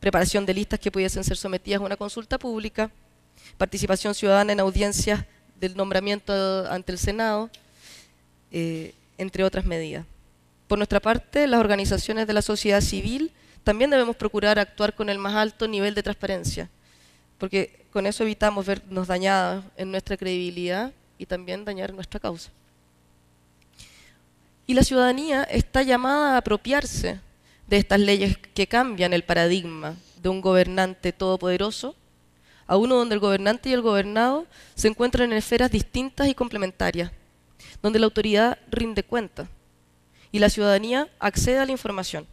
preparación de listas que pudiesen ser sometidas a una consulta pública, participación ciudadana en audiencias del nombramiento ante el Senado, entre otras medidas. Por nuestra parte, las organizaciones de la sociedad civil también debemos procurar actuar con el más alto nivel de transparencia, porque con eso evitamos vernos dañados en nuestra credibilidad y también dañar nuestra causa. Y la ciudadanía está llamada a apropiarse de estas leyes que cambian el paradigma de un gobernante todopoderoso a uno donde el gobernante y el gobernado se encuentran en esferas distintas y complementarias, donde la autoridad rinde cuenta y la ciudadanía accede a la información.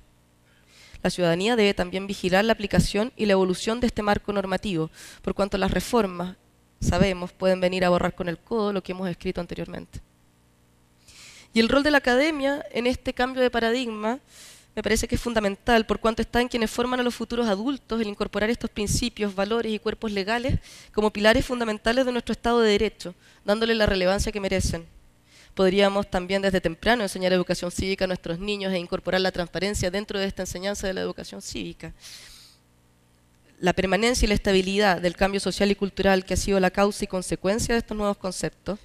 La ciudadanía debe también vigilar la aplicación y la evolución de este marco normativo, por cuanto las reformas sabemos, pueden venir a borrar con el codo lo que hemos escrito anteriormente. Y el rol de la academia en este cambio de paradigma me parece que es fundamental, por cuanto está en quienes forman a los futuros adultos el incorporar estos principios, valores y cuerpos legales como pilares fundamentales de nuestro Estado de Derecho, dándole la relevancia que merecen. Podríamos también desde temprano enseñar educación cívica a nuestros niños e incorporar la transparencia dentro de esta enseñanza de la educación cívica. La permanencia y la estabilidad del cambio social y cultural que ha sido la causa y consecuencia de estos nuevos conceptos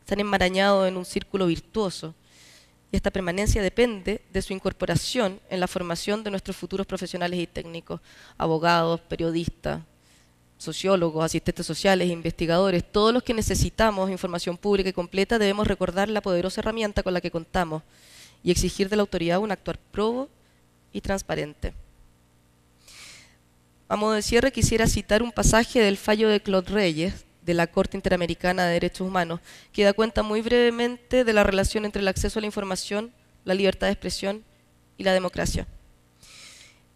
están enmarañados en un círculo virtuoso, y esta permanencia depende de su incorporación en la formación de nuestros futuros profesionales y técnicos, abogados, periodistas, sociólogos, asistentes sociales, investigadores, todos los que necesitamos información pública y completa. Debemos recordar la poderosa herramienta con la que contamos y exigir de la autoridad un actuar probo y transparente. A modo de cierre, quisiera citar un pasaje del fallo de Claude Reyes, de la Corte Interamericana de Derechos Humanos, que da cuenta muy brevemente de la relación entre el acceso a la información, la libertad de expresión y la democracia.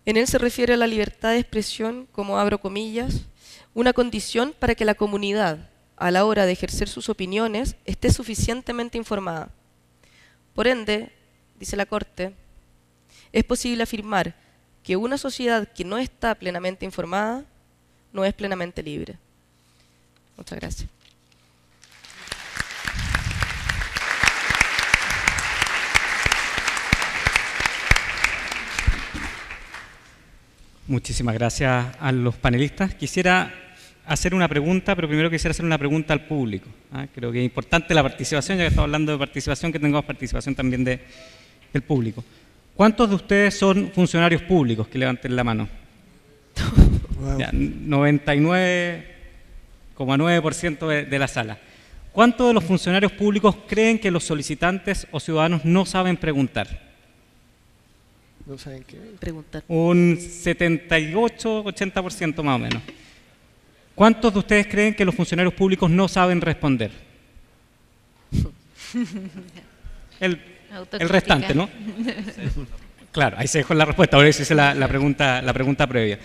En él se refiere a la libertad de expresión como, abro comillas, una condición para que la comunidad, a la hora de ejercer sus opiniones, esté suficientemente informada. Por ende, dice la Corte, es posible afirmar que una sociedad que no está plenamente informada no es plenamente libre. Muchas gracias. Muchísimas gracias a los panelistas. Quisiera hacer una pregunta, pero primero quisiera hacer una pregunta al público. Creo que es importante la participación, ya que estamos hablando de participación, que tengamos participación también del público. ¿Cuántos de ustedes son funcionarios públicos? Que levanten la mano. Wow. 99,9% de la sala. ¿Cuántos de los funcionarios públicos creen que los solicitantes o ciudadanos no saben preguntar? ¿No saben qué? Preguntar. Un 78-80% más o menos. ¿Cuántos de ustedes creen que los funcionarios públicos no saben responder? El restante, ¿no? Claro, ahí se dejó la respuesta, ahora hice la pregunta previa.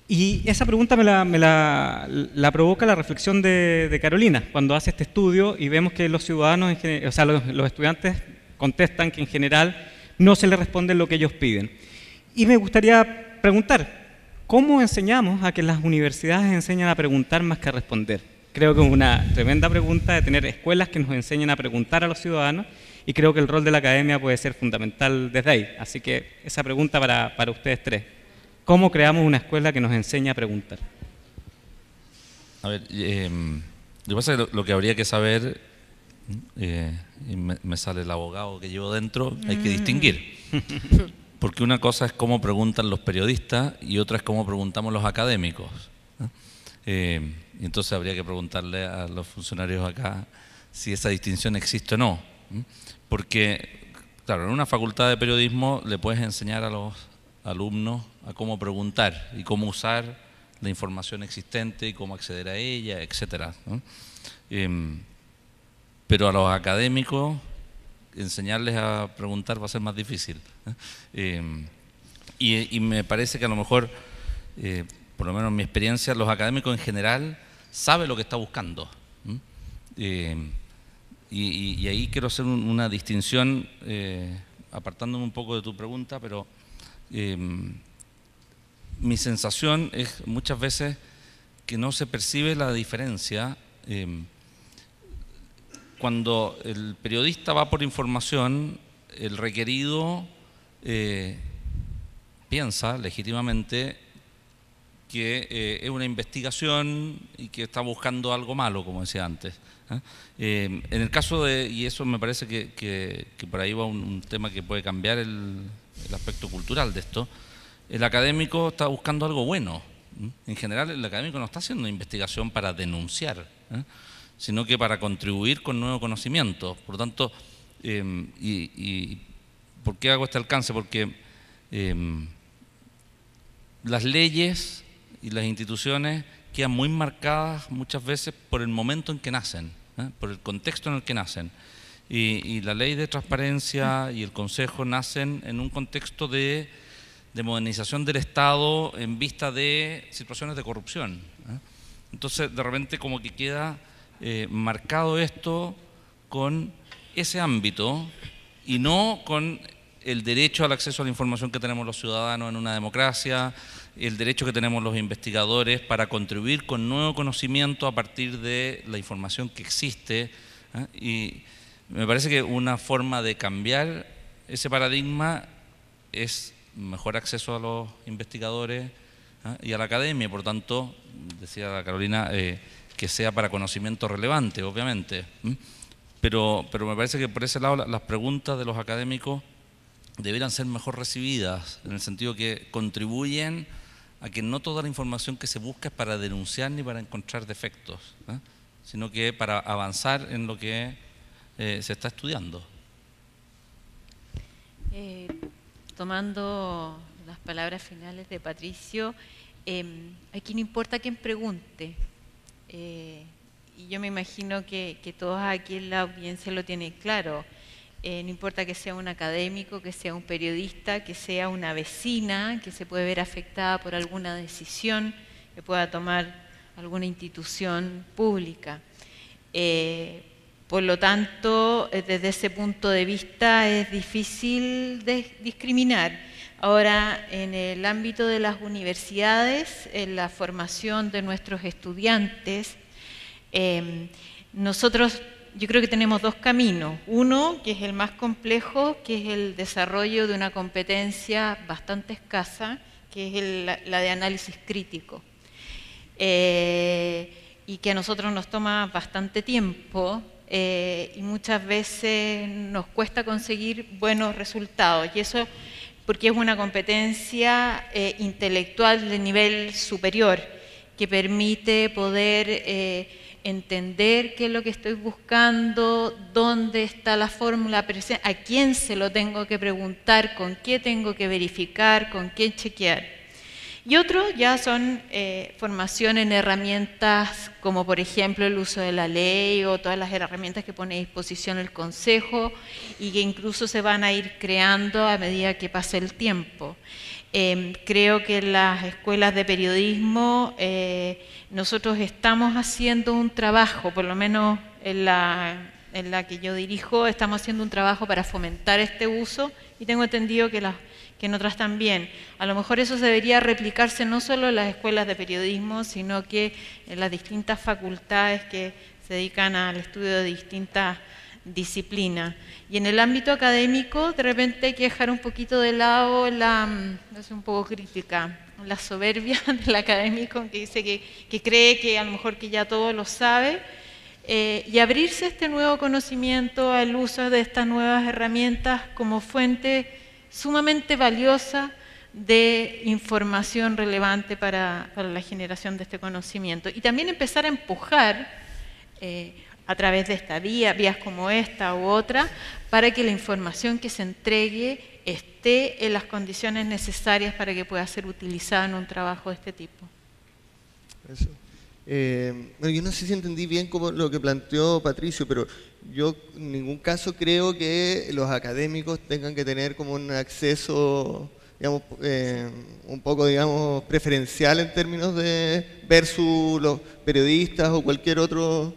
Y esa pregunta me la provoca la reflexión de Carolina, cuando hace este estudio y vemos que los ciudadanos, o sea, los estudiantes contestan que en general no se les responde lo que ellos piden. Y me gustaría preguntar, ¿cómo enseñamos a que las universidades enseñan a preguntar más que a responder? Creo que es una tremenda pregunta de tener escuelas que nos enseñen a preguntar a los ciudadanos, y creo que el rol de la academia puede ser fundamental desde ahí. Así que esa pregunta para ustedes tres. ¿Cómo creamos una escuela que nos enseñe a preguntar? A ver, lo que pasa es que lo que habría que saber, y me sale el abogado que llevo dentro, hay que distinguir. Porque una cosa es cómo preguntan los periodistas y otra es cómo preguntamos los académicos. Y entonces habría que preguntarle a los funcionarios acá si esa distinción existe o no. Porque, claro, en una facultad de periodismo le puedes enseñar a los alumnos a cómo preguntar y cómo usar la información existente y cómo acceder a ella, etcétera, ¿no? Pero a los académicos enseñarles a preguntar va a ser más difícil. Y me parece que a lo mejor, por lo menos en mi experiencia, los académicos en general saben lo que está buscando. Y ahí quiero hacer una distinción, apartándome un poco de tu pregunta, pero mi sensación es muchas veces que no se percibe la diferencia cuando el periodista va por información, el requerido piensa legítimamente que es una investigación y que está buscando algo malo, como decía antes. En el caso de, y eso me parece que por ahí va un tema que puede cambiar el aspecto cultural de esto, el académico está buscando algo bueno. En general el académico no está haciendo una investigación para denunciar, sino que para contribuir con nuevo conocimiento. Por lo tanto, y ¿por qué hago este alcance? Porque las leyes y las instituciones quedan muy marcadas muchas veces por el momento en que nacen, por el contexto en el que nacen. Y la ley de transparencia y el Consejo nacen en un contexto de modernización del Estado en vista de situaciones de corrupción. Entonces, de repente como que queda marcado esto con ese ámbito y no con el derecho al acceso a la información que tenemos los ciudadanos en una democracia, el derecho que tenemos los investigadores para contribuir con nuevo conocimiento a partir de la información que existe. Y me parece que una forma de cambiar ese paradigma es mejor acceso a los investigadores y a la academia, por tanto, decía la Carolina, que sea para conocimiento relevante, obviamente. Pero me parece que por ese lado las preguntas de los académicos deberían ser mejor recibidas, en el sentido que contribuyen a que no toda la información que se busca es para denunciar ni para encontrar defectos, sino que para avanzar en lo que se está estudiando. Tomando las palabras finales de Patricio, aquí no importa quién pregunte, y yo me imagino que todos aquí en la audiencia lo tienen claro. No importa que sea un académico, que sea un periodista, que sea una vecina, que se puede ver afectada por alguna decisión que pueda tomar alguna institución pública. Por lo tanto, desde ese punto de vista es difícil discriminar. Ahora, en el ámbito de las universidades, en la formación de nuestros estudiantes, nosotros yo creo que tenemos dos caminos. Uno, que es el más complejo, que es el desarrollo de una competencia bastante escasa, que es la de análisis crítico. Y que a nosotros nos toma bastante tiempo y muchas veces nos cuesta conseguir buenos resultados. Y eso porque es una competencia intelectual de nivel superior, que permite poder entender qué es lo que estoy buscando, dónde está la fórmula, a quién se lo tengo que preguntar, con qué tengo que verificar, con qué chequear. Y otros ya son formación en herramientas como por ejemplo el uso de la ley o todas las herramientas que pone a disposición el Consejo y que incluso se van a ir creando a medida que pase el tiempo. Creo que en las escuelas de periodismo nosotros estamos haciendo un trabajo, por lo menos en la que yo dirijo, estamos haciendo un trabajo para fomentar este uso y tengo entendido que en otras también. A lo mejor eso debería replicarse no solo en las escuelas de periodismo, sino que en las distintas facultades que se dedican al estudio de distintas disciplina. Y en el ámbito académico, de repente hay que dejar un poquito de lado no sé, un poco crítica, la soberbia del académico que dice que cree que a lo mejor que ya todo lo sabe, y abrirse a este nuevo conocimiento, al uso de estas nuevas herramientas como fuente sumamente valiosa de información relevante para la generación de este conocimiento. Y también empezar a empujar a través de esta vías como esta u otra, para que la información que se entregue esté en las condiciones necesarias para que pueda ser utilizada en un trabajo de este tipo. Eso. Bueno, yo no sé si entendí bien como lo que planteó Patricio, pero yo en ningún caso creo que los académicos tengan que tener como un acceso, digamos, un poco, digamos, preferencial en términos de versus los periodistas o cualquier otro.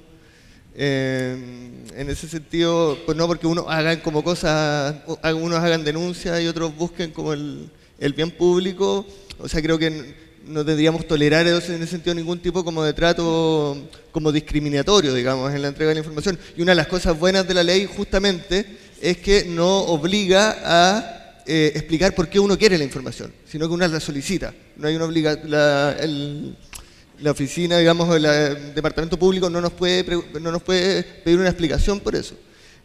En ese sentido, pues no porque unos hagan como cosas, unos hagan denuncias y otros busquen como el bien público. O sea, creo que no tendríamos tolerar en ese sentido ningún tipo como de trato como discriminatorio, digamos, en la entrega de la información. Y una de las cosas buenas de la ley justamente es que no obliga a explicar por qué uno quiere la información, sino que uno la solicita. No hay una obligación. La oficina, digamos, el departamento público no nos puede pedir una explicación por eso.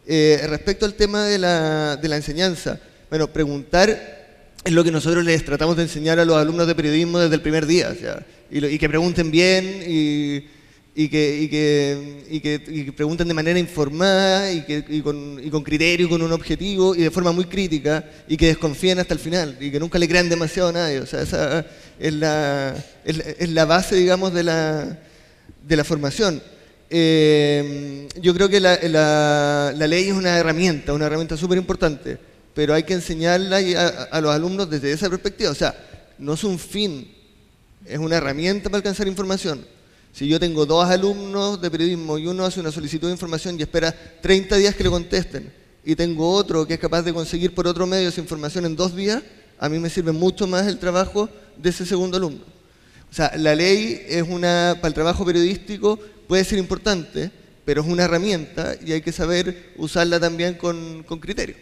Respecto al tema de la enseñanza, bueno, preguntar es lo que nosotros les tratamos de enseñar a los alumnos de periodismo desde el primer día, o sea, y que pregunten bien y que pregunten de manera informada y con criterio y con un objetivo y de forma muy crítica y que desconfíen hasta el final y que nunca le crean demasiado a nadie. O sea, esa es la base, digamos, de la formación. Yo creo que la ley es una herramienta súper importante, pero hay que enseñarla a los alumnos desde esa perspectiva. O sea, no es un fin, es una herramienta para alcanzar información. Si yo tengo 2 alumnos de periodismo y uno hace una solicitud de información y espera 30 días que le contesten, y tengo otro que es capaz de conseguir por otro medio esa información en 2 días, a mí me sirve mucho más el trabajo de ese segundo alumno. O sea, la ley es para el trabajo periodístico puede ser importante, pero es una herramienta y hay que saber usarla también con criterio.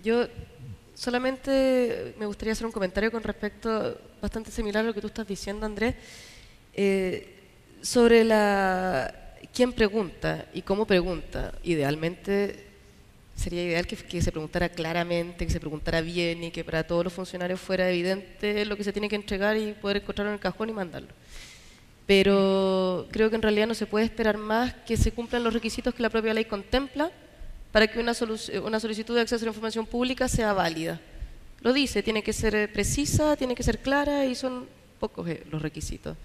Yo solamente me gustaría hacer un comentario con respecto, bastante similar a lo que tú estás diciendo, Andrés, sobre quién pregunta y cómo pregunta. Idealmente sería ideal que se preguntara claramente, que se preguntara bien y que para todos los funcionarios fuera evidente lo que se tiene que entregar y poder encontrarlo en el cajón y mandarlo. Pero creo que en realidad no se puede esperar más que se cumplan los requisitos que la propia ley contempla para que una solicitud de acceso a la información pública sea válida. Lo dice, tiene que ser precisa, tiene que ser clara y son pocos los requisitos.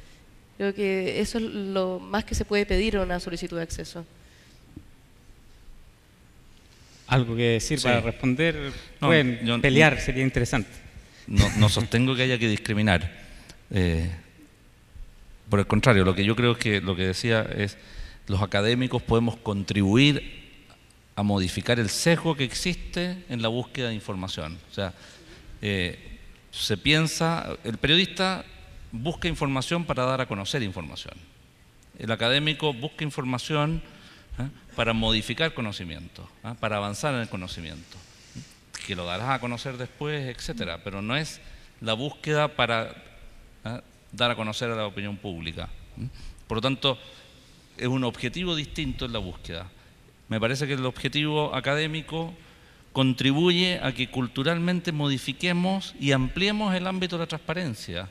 Creo que eso es lo más que se puede pedir a una solicitud de acceso. ¿Algo que decir Sí. para responder? No, Pueden pelear, sería interesante. No sostengo que haya que discriminar. Por el contrario, lo que yo creo que lo que decía es los académicos podemos contribuir a modificar el sesgo que existe en la búsqueda de información. O sea, se piensa, el periodista busca información para dar a conocer información. El académico busca información para modificar conocimiento, para avanzar en el conocimiento, que lo darás a conocer después, etcétera, pero no es la búsqueda para dar a conocer a la opinión pública. Por lo tanto, es un objetivo distinto en la búsqueda. Me parece que el objetivo académico contribuye a que culturalmente modifiquemos y ampliemos el ámbito de la transparencia,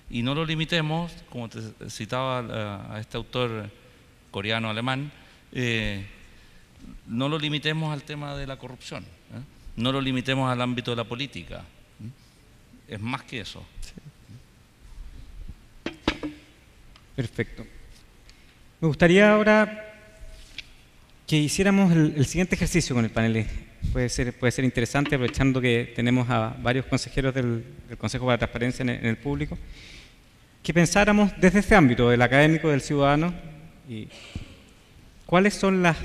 y no lo limitemos, como te citaba a este autor coreano-alemán, no lo limitemos al tema de la corrupción, no lo limitemos al ámbito de la política, es más que eso. Perfecto. Me gustaría ahora que hiciéramos el siguiente ejercicio con el panel. Puede ser interesante, aprovechando que tenemos a varios consejeros del Consejo para la Transparencia en el público, que pensáramos desde este ámbito, del académico, del ciudadano, y cuáles son las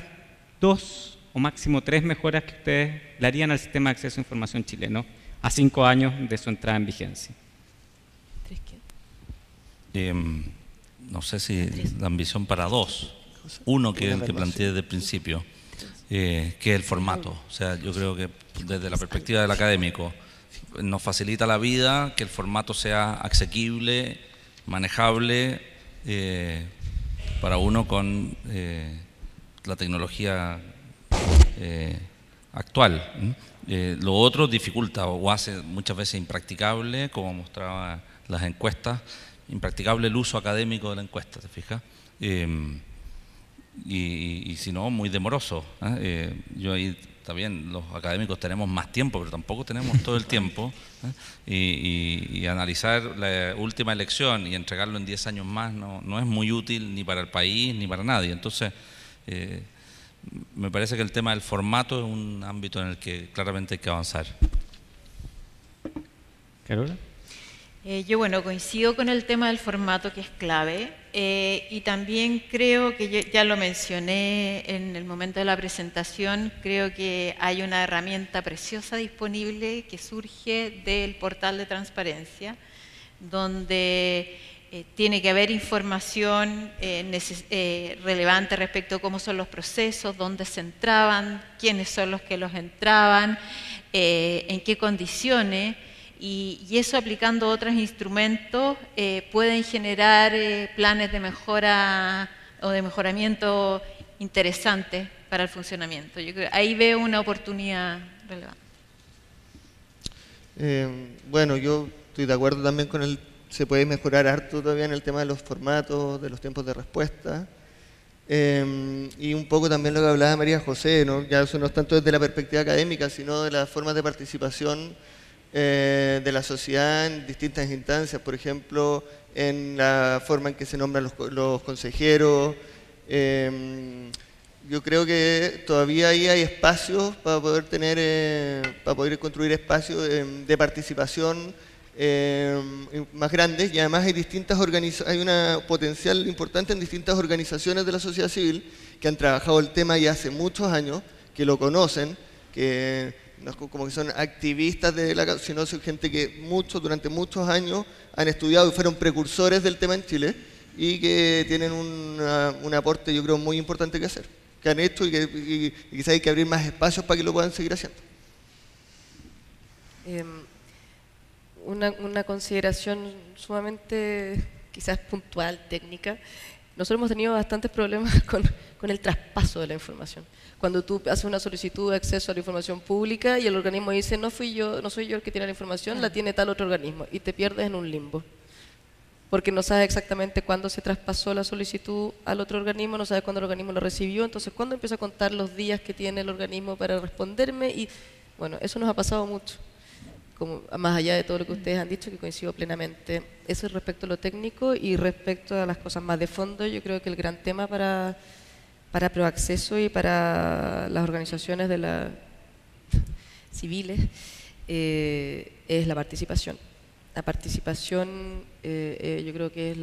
2 o máximo 3 mejoras que ustedes le harían al sistema de acceso a información chileno a 5 años de su entrada en vigencia. No sé si la ambición para 2. Uno, que es el que planteé desde el principio, que es el formato. O sea, yo creo que desde la perspectiva del académico nos facilita la vida que el formato sea asequible, manejable para uno con la tecnología actual. Lo otro dificulta o hace muchas veces impracticable, como mostraban las encuestas, impracticable el uso académico de la encuesta, ¿te fijas? Y si no, muy demoroso. Yo ahí también, los académicos tenemos más tiempo, pero tampoco tenemos todo el tiempo. Y analizar la última elección y entregarlo en 10 años más no es muy útil ni para el país ni para nadie. Entonces, me parece que el tema del formato es un ámbito en el que claramente hay que avanzar. ¿Carola? Yo, bueno, coincido con el tema del formato, que es clave, y también creo que ya lo mencioné en el momento de la presentación, creo que hay una herramienta preciosa disponible que surge del portal de transparencia, donde tiene que haber información relevante respecto a cómo son los procesos, dónde se entraban, quiénes son los que los entraban, en qué condiciones. Y eso, aplicando otros instrumentos, pueden generar planes de mejora o de mejoramiento interesantes para el funcionamiento. Yo creo, ahí veo una oportunidad relevante. Bueno, yo estoy de acuerdo también con se puede mejorar harto todavía en el tema de los formatos, de los tiempos de respuesta. Y un poco también lo que hablaba María José, ¿no? Ya eso no es tanto desde la perspectiva académica, sino de las formas de participación de la sociedad en distintas instancias, por ejemplo, en la forma en que se nombran los consejeros. Yo creo que todavía ahí hay espacios para poder construir espacios de participación más grandes, y además hay una potencial importante en distintas organizaciones de la sociedad civil que han trabajado el tema ya hace muchos años, que lo conocen, que no es como que son activistas de la causa, sino son gente que durante muchos años han estudiado y fueron precursores del tema en Chile y que tienen un aporte, yo creo, muy importante que hacer, que han hecho y quizás hay que abrir más espacios para que lo puedan seguir haciendo. Una consideración sumamente quizás puntual, técnica. Nosotros hemos tenido bastantes problemas con el traspaso de la información. Cuando tú haces una solicitud de acceso a la información pública y el organismo dice no soy yo el que tiene la información, la tiene tal otro organismo, y te pierdes en un limbo. Porque no sabes exactamente cuándo se traspasó la solicitud al otro organismo, no sabes cuándo el organismo lo recibió, entonces cuándo empieza a contar los días que tiene el organismo para responderme, y bueno, eso nos ha pasado mucho. Más allá de todo lo que ustedes han dicho, que coincido plenamente. Eso es respecto a lo técnico, y respecto a las cosas más de fondo, yo creo que el gran tema para Proacceso y para las organizaciones civiles es la participación. La participación yo creo que es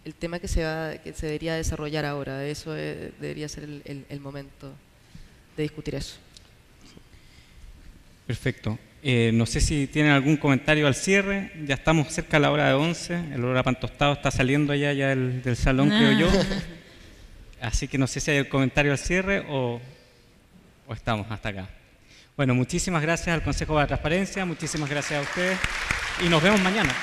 el tema que se debería desarrollar ahora. Eso debería ser el momento de discutir eso. Perfecto. No sé si tienen algún comentario al cierre. Ya estamos cerca de la hora de 11. El olor a pan tostado está saliendo ya del salón, creo yo. Así que no sé si hay el comentario al cierre o estamos hasta acá. Bueno, muchísimas gracias al Consejo de la Transparencia, muchísimas gracias a ustedes y nos vemos mañana.